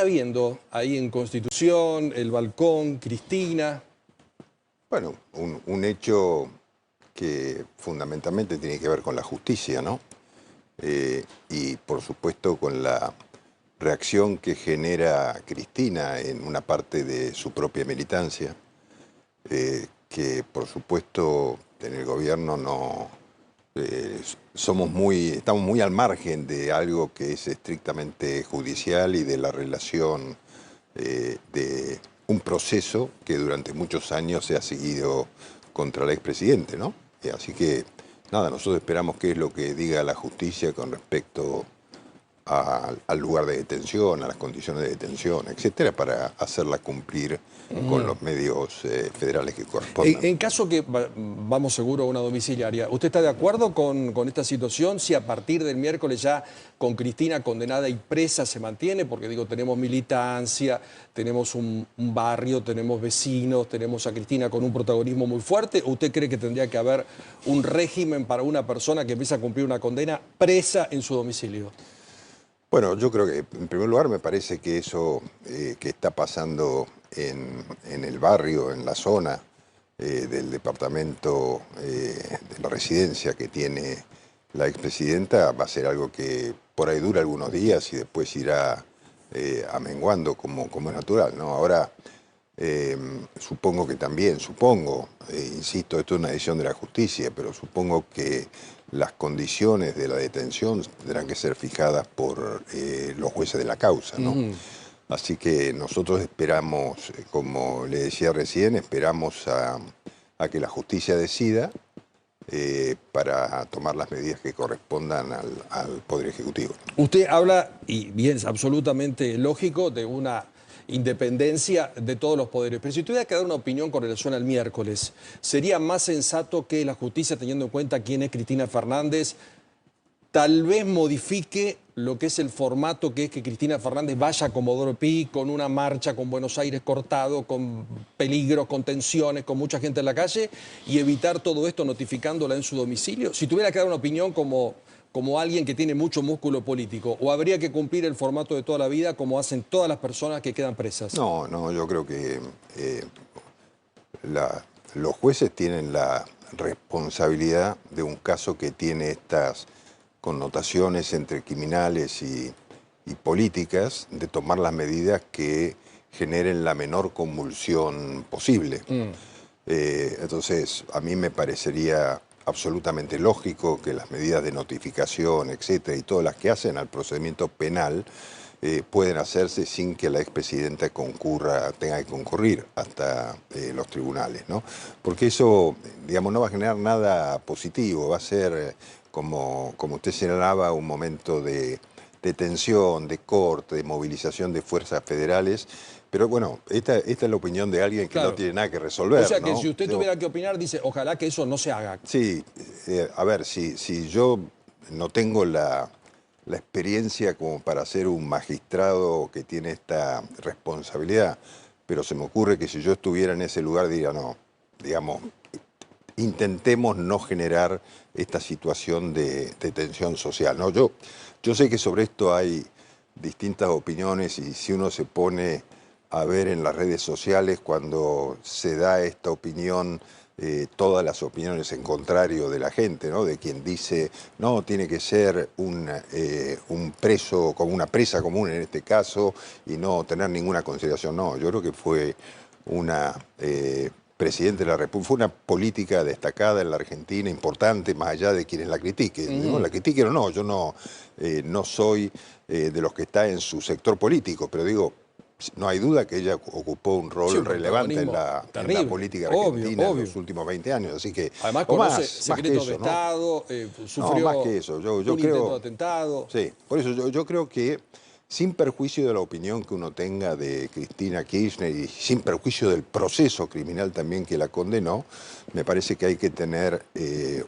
está viendo ahí en Constitución, el balcón, Cristina? Bueno, un hecho que fundamentalmente tiene que ver con la justicia, ¿no? Y por supuesto con la reacción que genera Cristina en una parte de su propia militancia, que por supuesto en el gobierno no estamos muy al margen de algo que es estrictamente judicial y de la relación de un proceso que durante muchos años se ha seguido contra el expresidente, ¿no? Así que, nada, nosotros esperamos qué es lo que diga la justicia con respecto al lugar de detención, a las condiciones de detención, etcétera, para hacerla cumplir con los medios federales que correspondan. En caso que vamos seguro a una domiciliaria, ¿usted está de acuerdo con esta situación? Si a partir del miércoles ya con Cristina condenada y presa se mantiene, porque digo, tenemos militancia, tenemos un barrio, tenemos vecinos, tenemos a Cristina con un protagonismo muy fuerte, ¿o usted cree que tendría que haber un régimen para una persona que empieza a cumplir una condena presa en su domicilio? Bueno, yo creo que en primer lugar me parece que eso que está pasando en el barrio, en la zona del departamento de la residencia que tiene la expresidenta va a ser algo que por ahí dura algunos días y después irá amenguando como es natural, ¿no? Ahora, supongo que también, insisto, esto es una decisión de la justicia, pero supongo que las condiciones de la detención tendrán que ser fijadas por los jueces de la causa, ¿no? Así que nosotros esperamos, como le decía recién, esperamos a que la justicia decida para tomar las medidas que correspondan al Poder Ejecutivo. Usted habla, y bien, es absolutamente lógico, de una independencia de todos los poderes. Pero si tuviera que dar una opinión con relación al miércoles, ¿sería más sensato que la justicia, teniendo en cuenta quién es Cristina Fernández, tal vez modifique lo que es el formato, que es que Cristina Fernández vaya a Comodoro Pi con una marcha con Buenos Aires cortado, con peligros, con tensiones, con mucha gente en la calle, y evitar todo esto notificándola en su domicilio? Si tuviera que dar una opinión como alguien que tiene mucho músculo político, ¿o habría que cumplir el formato de toda la vida como hacen todas las personas que quedan presas? No, yo creo que los jueces tienen la responsabilidad de un caso que tiene estas connotaciones entre criminales y políticas, de tomar las medidas que generen la menor convulsión posible. Entonces, a mí me parecería absolutamente lógico que las medidas de notificación, etcétera, y todas las que hacen al procedimiento penal pueden hacerse sin que la expresidenta tenga que concurrir hasta los tribunales, ¿no? Porque eso, digamos, no va a generar nada positivo, va a ser, como usted señalaba, un momento de tensión, de corte, de movilización de fuerzas federales. Pero bueno, esta es la opinión de alguien que no tiene nada que resolver, o sea que ¿no? si usted tuviera que opinar, dice, ojalá que eso no se haga. Sí, a ver, si yo no tengo la experiencia como para ser un magistrado que tiene esta responsabilidad, pero se me ocurre que si yo estuviera en ese lugar diría, no, digamos, intentemos no generar esta situación de tensión social, ¿no? Yo sé que sobre esto hay distintas opiniones y si uno se pone a ver en las redes sociales cuando se da esta opinión, todas las opiniones en contrario de la gente, ¿no? De quien dice, no, tiene que ser un preso, como una presa común en este caso, y no tener ninguna consideración. No, yo creo que fue una presidente de la República, fue una política destacada en la Argentina, importante, más allá de quienes la critiquen. ¿No? La critiquen o no, yo no soy de los que está en su sector político, pero digo, no hay duda que ella ocupó un rol relevante en la política argentina en los últimos 20 años. Así que, además conoce secretos de Estado, sufrió más que eso. Yo creo, intento de atentado. Sí, por eso yo creo que, sin perjuicio de la opinión que uno tenga de Cristina Kirchner y sin perjuicio del proceso criminal también que la condenó, me parece que hay que tener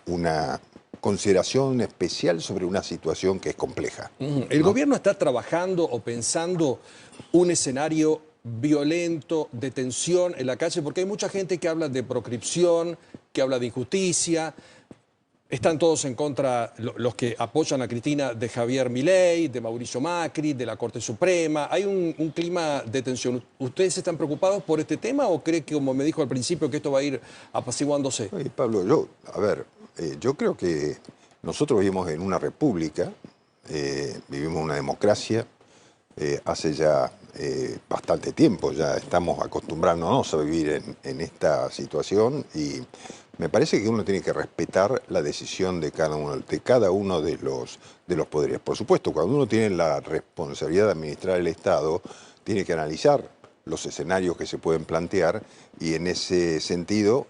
una consideración especial sobre una situación que es compleja. ¿El gobierno está trabajando o pensando un escenario violento, de tensión en la calle? Porque hay mucha gente que habla de proscripción, que habla de injusticia. Están todos en contra, los que apoyan a Cristina, de Javier Milei, de Mauricio Macri, de la Corte Suprema. Hay un clima de tensión. ¿Ustedes están preocupados por este tema o cree que, como me dijo al principio, que esto va a ir apaciguándose? Oye, Pablo, yo creo que nosotros vivimos en una república, vivimos en una democracia, hace ya bastante tiempo, ya estamos acostumbrándonos a vivir en esta situación y me parece que uno tiene que respetar la decisión de cada uno de los poderes. Por supuesto, cuando uno tiene la responsabilidad de administrar el Estado, tiene que analizar los escenarios que se pueden plantear y en ese sentido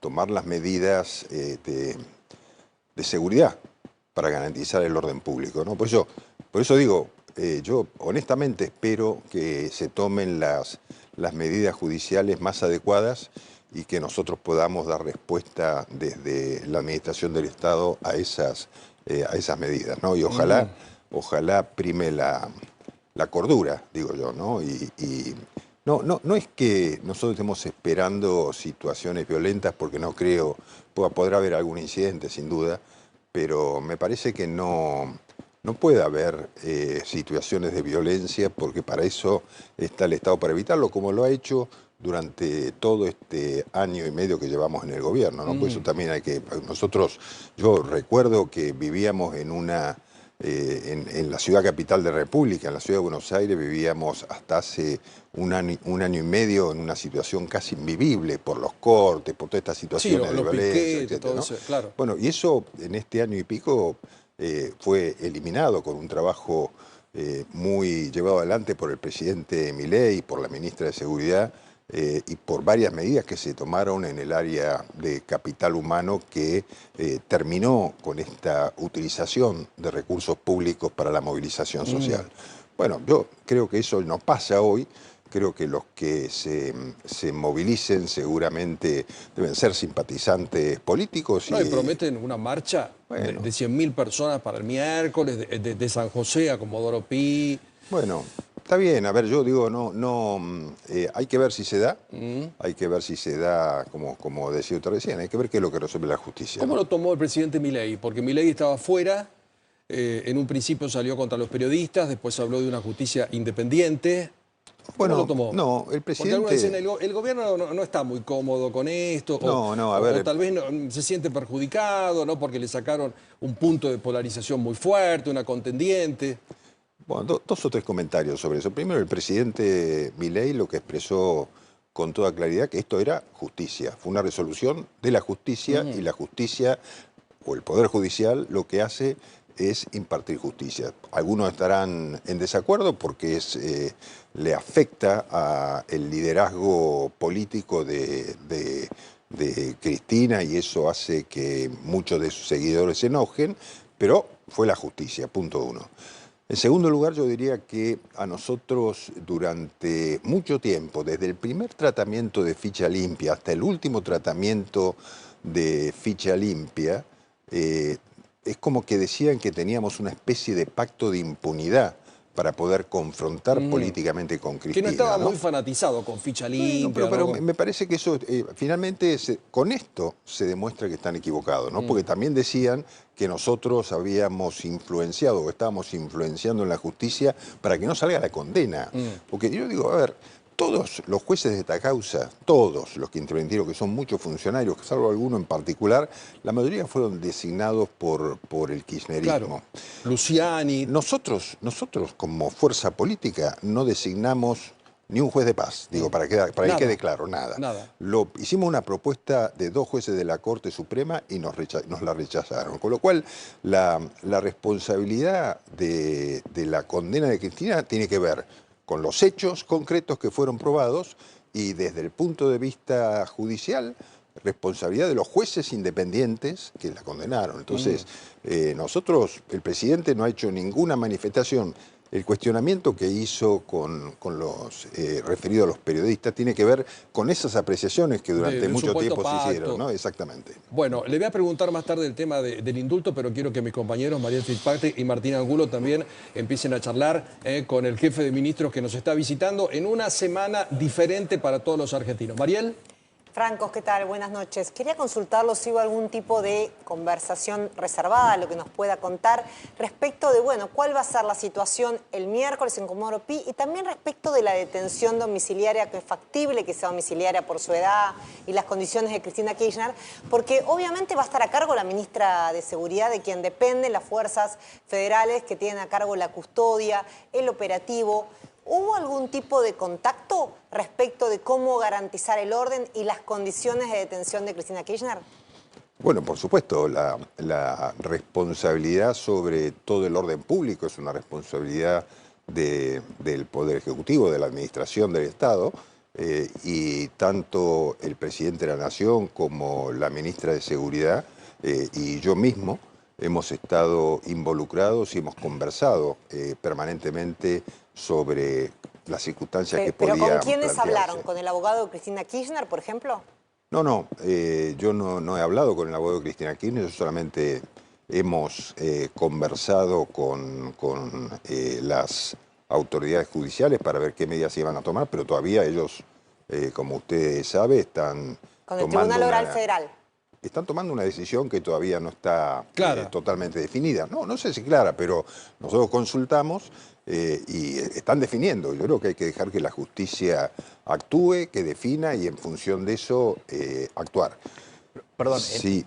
tomar las medidas de seguridad para garantizar el orden público, ¿no? Por eso digo, yo honestamente espero que se tomen las medidas judiciales más adecuadas y que nosotros podamos dar respuesta desde la administración del Estado a esas medidas, ¿no? Y ojalá prime la cordura, digo yo, ¿no? No es que nosotros estemos esperando situaciones violentas, porque no creo, podrá haber algún incidente sin duda, pero me parece que no puede haber situaciones de violencia, porque para eso está el Estado, para evitarlo, como lo ha hecho durante todo este año y medio que llevamos en el gobierno, ¿no? Por eso también yo recuerdo que vivíamos en la ciudad capital de la República, en la ciudad de Buenos Aires, vivíamos hasta hace un año y medio en una situación casi invivible por los cortes, por todas estas situaciones de violencia, etc., todo ¿no? eso, claro. Bueno, y eso en este año y pico fue eliminado con un trabajo muy llevado adelante por el presidente Milei y por la ministra de Seguridad, y por varias medidas que se tomaron en el área de capital humano que terminó con esta utilización de recursos públicos para la movilización social. Bueno, yo creo que eso no pasa hoy. Creo que los que se movilicen seguramente deben ser simpatizantes políticos. No, y prometen una marcha de 100.000 personas para el miércoles, de San José a Comodoro Pi. Bueno, está bien, a ver, yo digo, hay que ver si se da, hay que ver si se da, como decía usted recién, hay que ver qué es lo que resuelve la justicia. ¿Cómo ¿no? lo tomó el presidente Milei? Porque Milei estaba fuera, en un principio salió contra los periodistas, después habló de una justicia independiente. ¿Cómo lo tomó? No, el presidente... Porque algunos dicen, el gobierno no está muy cómodo con esto, o tal vez se siente perjudicado, ¿no? Porque le sacaron un punto de polarización muy fuerte, una contendiente. Bueno, dos o tres comentarios sobre eso. Primero, el presidente Milei lo que expresó con toda claridad que esto era justicia. Fue una resolución de la justicia y la justicia o el Poder Judicial lo que hace es impartir justicia. Algunos estarán en desacuerdo porque le afecta al liderazgo político de Cristina y eso hace que muchos de sus seguidores se enojen, pero fue la justicia, punto uno. En segundo lugar, yo diría que a nosotros durante mucho tiempo, desde el primer tratamiento de ficha limpia hasta el último tratamiento de ficha limpia, es como que decían que teníamos una especie de pacto de impunidad para poder confrontar políticamente con Cristina. Que no estaba muy fanatizado con ficha limpia. Pero me parece que eso, finalmente, con esto se demuestra que están equivocados, ¿no? Porque también decían que nosotros habíamos influenciado o estábamos influenciando en la justicia para que no salga la condena. Porque yo digo, a ver, todos los jueces de esta causa, todos los que intervinieron, que son muchos funcionarios, salvo alguno en particular, la mayoría fueron designados por el kirchnerismo. Claro. Luciani. Nosotros como fuerza política no designamos ni un juez de paz, digo, para que quede claro, nada. Hicimos una propuesta de 2 jueces de la Corte Suprema y nos la rechazaron. Con lo cual, la responsabilidad de la condena de Cristina tiene que ver con los hechos concretos que fueron probados y desde el punto de vista judicial, responsabilidad de los jueces independientes que la condenaron. Entonces, nosotros, el presidente no ha hecho ninguna manifestación. El cuestionamiento que hizo con los referido a los periodistas tiene que ver con esas apreciaciones que durante mucho tiempo se hicieron, ¿no? Exactamente. Bueno, le voy a preguntar más tarde el tema del indulto, pero quiero que mis compañeros Mariel Fitzpatrick y Martín Angulo también empiecen a charlar con el jefe de ministros que nos está visitando en una semana diferente para todos los argentinos. Mariel. Francos, ¿qué tal? Buenas noches. Quería consultarlo si hubo algún tipo de conversación reservada, lo que nos pueda contar, respecto de, bueno, cuál va a ser la situación el miércoles en Comodoro Pi y también respecto de la detención domiciliaria, que es factible que sea domiciliaria por su edad y las condiciones de Cristina Kirchner, porque obviamente va a estar a cargo la ministra de Seguridad, de quien dependen las fuerzas federales que tienen a cargo la custodia, el operativo. ¿Hubo algún tipo de contacto respecto de cómo garantizar el orden y las condiciones de detención de Cristina Kirchner? Bueno, por supuesto, la responsabilidad sobre todo el orden público es una responsabilidad del Poder Ejecutivo, de la Administración del Estado, y tanto el presidente de la Nación como la ministra de Seguridad y yo mismo hemos estado involucrados y hemos conversado permanentemente sobre las circunstancias que podían ¿Pero con quiénes plantearse. hablaron? ¿Con el abogado de Cristina Kirchner, por ejemplo? No, yo no he hablado con el abogado de Cristina Kirchner, solamente hemos conversado con las autoridades judiciales para ver qué medidas se iban a tomar, pero todavía ellos, como usted sabe, están Con el tomando Tribunal Oral Federal. Están tomando una decisión que todavía no está Clara. totalmente definida. No sé si clara, pero nosotros consultamos y están definiendo. Yo creo que hay que dejar que la justicia actúe, que defina y en función de eso actuar. Perdón, Sí.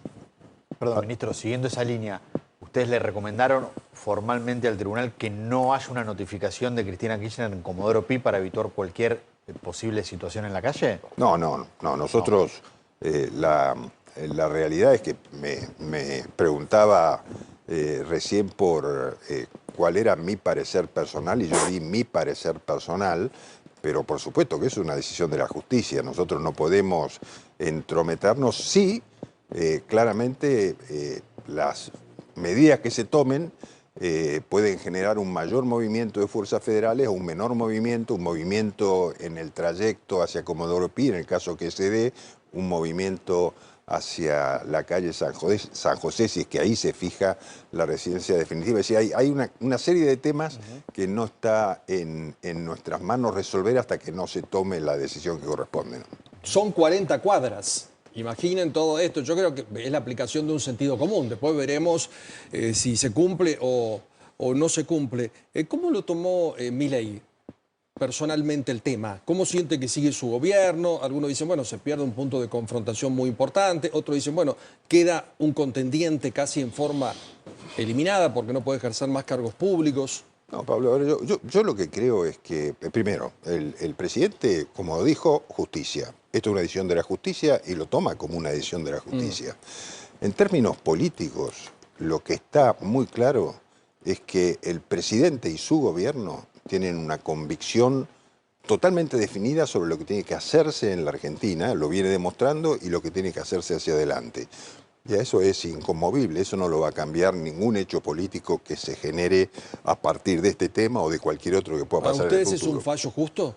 perdón, ministro, siguiendo esa línea, ¿ustedes le recomendaron formalmente al tribunal que no haya una notificación de Cristina Kirchner en Comodoro Pi para evitar cualquier posible situación en la calle? No. Nosotros, la realidad es que me preguntaba recién por cuál era mi parecer personal y yo di mi parecer personal, pero por supuesto que es una decisión de la justicia. Nosotros no podemos entrometernos. Sí, claramente las medidas que se tomen pueden generar un mayor movimiento de fuerzas federales o un menor movimiento, un movimiento en el trayecto hacia Comodoro Pi, en el caso que se dé, un movimiento hacia la calle San José, si es que ahí se fija la residencia definitiva. Es decir, hay una serie de temas que no está en nuestras manos resolver hasta que no se tome la decisión que corresponde, ¿no? Son 40 cuadras. Imaginen todo esto. Yo creo que es la aplicación de un sentido común. Después veremos si se cumple o no se cumple. ¿Cómo lo tomó Milei personalmente el tema? ¿Cómo siente que sigue su gobierno? Algunos dicen, bueno, se pierde un punto de confrontación muy importante. Otros dicen, bueno, queda un contendiente casi en forma eliminada porque no puede ejercer más cargos públicos. No, Pablo, a ver, yo lo que creo es que, primero, el presidente, como dijo, justicia. Esto es una decisión de la justicia y lo toma como una decisión de la justicia. En términos políticos, lo que está muy claro es que el presidente y su gobierno tienen una convicción totalmente definida sobre lo que tiene que hacerse en la Argentina, lo viene demostrando, y lo que tiene que hacerse hacia adelante. Y eso es inconmovible, eso no lo va a cambiar ningún hecho político que se genere a partir de este tema o de cualquier otro que pueda pasar en el ¿Para ustedes futuro. es un fallo justo?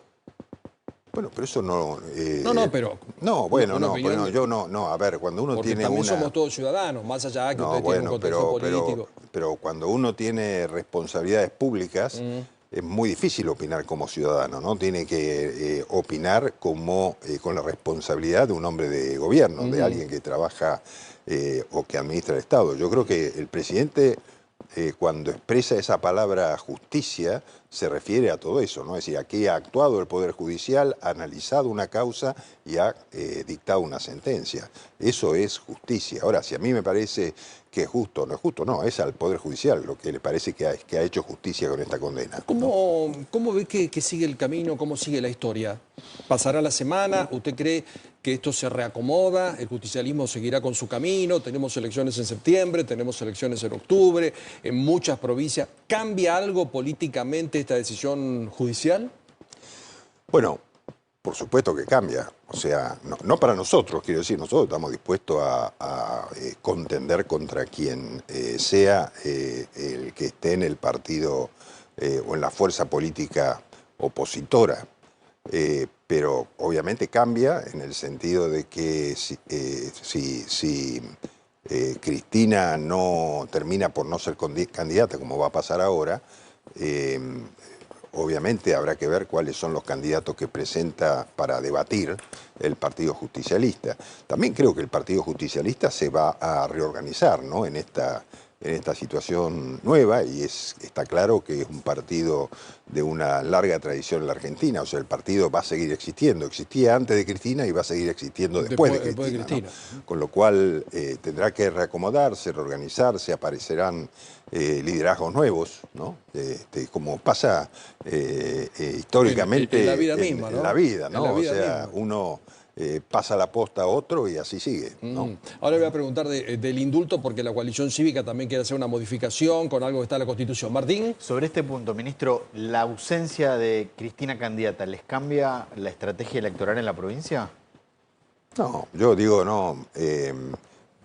Bueno, pero eso no... pero... Bueno, yo no. A ver, cuando uno porque tiene también una... somos todos ciudadanos, más allá de que No, usted tiene un bueno, contexto político. pero cuando uno tiene responsabilidades públicas, es muy difícil opinar como ciudadano, ¿no? Tiene que opinar como con la responsabilidad de un hombre de gobierno, de alguien que trabaja o que administra el Estado. Yo creo que el presidente, cuando expresa esa palabra justicia, se refiere a todo eso, ¿no? Es decir, aquí ha actuado el Poder Judicial, ha analizado una causa y ha dictado una sentencia. Eso es justicia. Ahora, si a mí me parece que es justo o no es justo, no, es al Poder Judicial lo que le parece que ha hecho justicia con esta condena. ¿Cómo ve que sigue el camino, cómo sigue la historia? ¿Pasará la semana? ¿Usted cree que esto se reacomoda? ¿El justicialismo seguirá con su camino? Tenemos elecciones en septiembre, tenemos elecciones en octubre, en muchas provincias. ¿Cambia algo políticamente esta decisión judicial? Bueno, por supuesto que cambia. O sea, no para nosotros, quiero decir, nosotros estamos dispuestos a contender contra quien sea el que esté en el partido o en la fuerza política opositora. Pero obviamente cambia en el sentido de que si Cristina no termina por no ser candidata, como va a pasar ahora, obviamente habrá que ver cuáles son los candidatos que presenta para debatir el Partido Justicialista. También creo que el Partido Justicialista se va a reorganizar, ¿no?, en esta situación nueva, y está claro que es un partido de una larga tradición en la Argentina. O sea, el partido va a seguir existiendo. Existía antes de Cristina y va a seguir existiendo después de Cristina. ¿No? Con lo cual tendrá que reacomodarse, reorganizarse, aparecerán liderazgos nuevos, ¿no? Como pasa históricamente en la vida misma, ¿no? En la vida, ¿no? En la vida o sea, misma. uno pasa la posta a otro y así sigue, ¿no? Ahora voy a preguntar del indulto, porque la coalición cívica también quiere hacer una modificación con algo que está en la Constitución. Martín. Sobre este punto, ministro, ¿la ausencia de Cristina candidata les cambia la estrategia electoral en la provincia? No, yo digo no.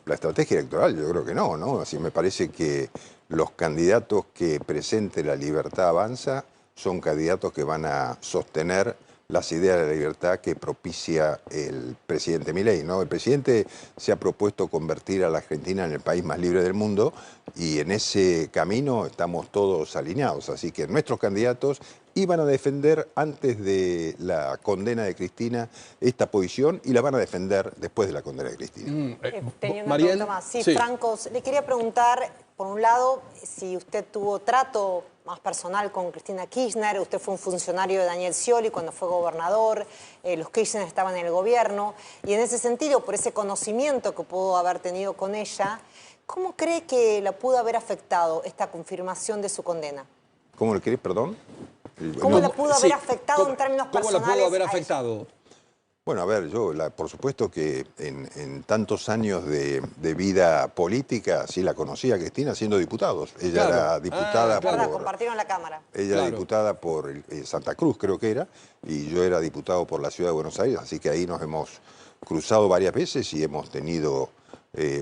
La estrategia electoral yo creo que no, ¿no? Así me parece que los candidatos que presente La Libertad Avanza son candidatos que van a sostener las ideas de la libertad que propicia el presidente Milei, ¿no? El presidente se ha propuesto convertir a la Argentina en el país más libre del mundo, y en ese camino estamos todos alineados. Así que nuestros candidatos iban a defender antes de la condena de Cristina esta posición, y la van a defender después de la condena de Cristina. Tenía una Mariel, pregunta más. Sí, sí. Franco, le quería preguntar, por un lado, si usted tuvo trato más personal con Cristina Kirchner. Usted fue un funcionario de Daniel Scioli cuando fue gobernador, los Kirchner estaban en el gobierno, y en ese sentido, por ese conocimiento que pudo haber tenido con ella, ¿cómo cree que la pudo haber afectado esta confirmación de su condena? ¿Cómo le querés, perdón? ¿Cómo la pudo haber afectado en términos personales? ¿Cómo la pudo haber afectado? Bueno, a ver, yo por supuesto que en tantos años de vida política sí la conocía a Cristina siendo diputados. Ella era diputada por... compartieron la Cámara. Ella era diputada por Santa Cruz, creo que era, y yo era diputado por la Ciudad de Buenos Aires, así que ahí nos hemos cruzado varias veces y hemos tenido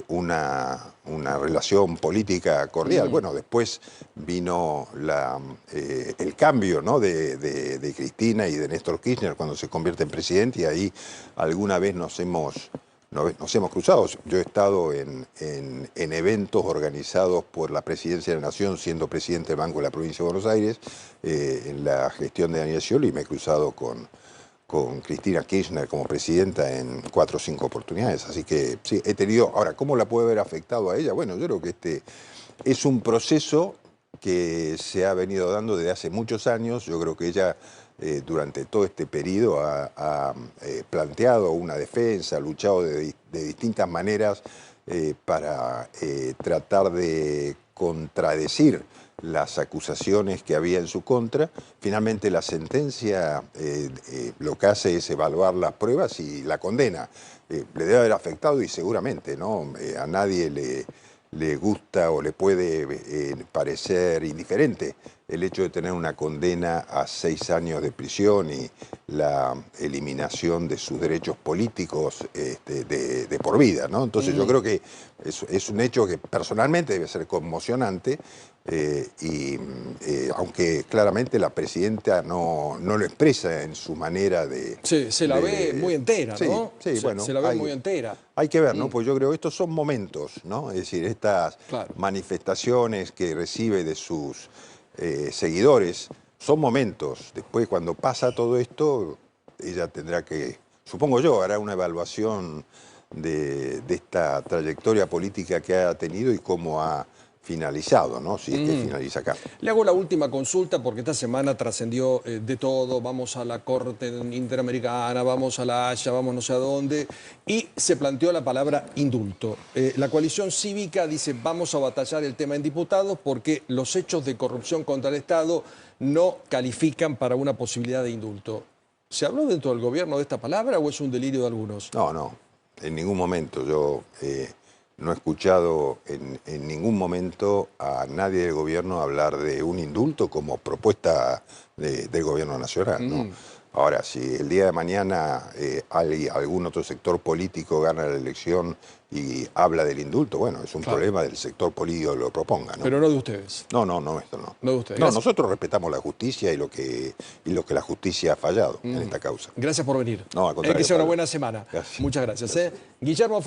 una relación política cordial. Bueno, después vino el cambio, ¿no?, de Cristina y de Néstor Kirchner cuando se convierte en presidente, y ahí alguna vez nos hemos cruzado. Yo he estado en eventos organizados por la Presidencia de la Nación, siendo presidente del Banco de la Provincia de Buenos Aires, en la gestión de Daniel Scioli, y me he cruzado con Cristina Kirchner como presidenta en 4 o 5 oportunidades. Así que sí, he tenido... Ahora, ¿cómo la puede haber afectado a ella? Bueno, yo creo que este es un proceso que se ha venido dando desde hace muchos años. Yo creo que ella durante todo este periodo ha planteado una defensa, ha luchado de distintas maneras para tratar de contradecir las acusaciones que había en su contra. Finalmente la sentencia lo que hace es evaluar las pruebas y la condena. Le debe haber afectado, y seguramente, ¿no? A nadie le gusta o le puede parecer indiferente el hecho de tener una condena a 6 años de prisión y la eliminación de sus derechos políticos de por vida, ¿no? Entonces yo creo que es un hecho que personalmente debe ser conmocionante, aunque claramente la presidenta no lo expresa en su manera de... Se la ve muy entera, ¿no? Sí, bueno. Se la ve muy entera. Hay que ver, ¿no? Pues yo creo que estos son momentos, ¿no? Es decir, estas manifestaciones que recibe de sus seguidores son momentos. Después, cuando pasa todo esto, ella tendrá que, supongo yo, hará una evaluación de esta trayectoria política que ha tenido y cómo ha finalizado, ¿no? Si es que finaliza acá. Le hago la última consulta, porque esta semana trascendió de todo. Vamos a la Corte Interamericana, vamos a la Haya, vamos no sé a dónde, y se planteó la palabra indulto. La coalición cívica dice: vamos a batallar el tema en diputados porque los hechos de corrupción contra el Estado no califican para una posibilidad de indulto. ¿Se habló dentro del gobierno de esta palabra o es un delirio de algunos? No, en ningún momento. Yo no he escuchado en ningún momento a nadie del gobierno hablar de un indulto como propuesta del gobierno nacional, ¿no? Ahora, si el día de mañana algún otro sector político gana la elección y habla del indulto, bueno, es un problema del sector político que lo proponga, ¿no? Pero no de ustedes. No, esto no. No de ustedes. No, nosotros respetamos la justicia y lo que la justicia ha fallado en esta causa. Gracias por venir. No, al contrario. Que sea una buena semana. Gracias. Muchas gracias. Guillermo